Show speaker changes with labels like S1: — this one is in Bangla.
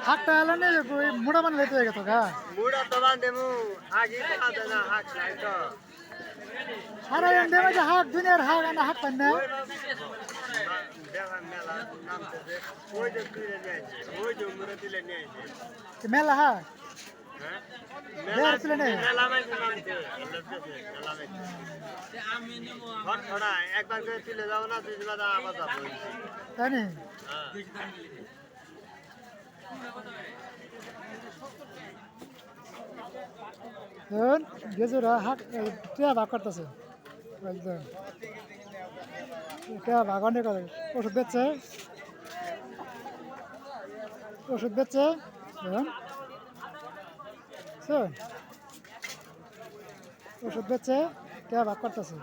S1: হাকটা এলো নে মুড়া বানালে তো হয়ে গেত গা
S2: মুড়া তো বান্ধেমু হাগি খাওয়া না হাক নাই তো
S1: আরে এন্ডে মাঝে হাক দুনিয়ার হাক আনা হাক পান না
S2: দেওয়ান মেলা নাম তো ওই যে তুলে নিয়ে ওই যে মুড়া তুলে নিয়ে
S1: মেলা হাক
S2: হ্যাঁ
S1: মেলা তুলে নে
S2: মেলা মানে নাম তো মেলা মানে থোড়া একবার করে তুলে যাও না দুই বার আবার যাবো
S1: তাই নি হ্যাঁ গেজুরা হাক টিয়া ভাগ করতেছে একদম টিয়া ভাগ অনেক করে ওষুধ বেচছে হ্যাঁ ওষুধ বেচছে টিয়া ভাগ করতেছে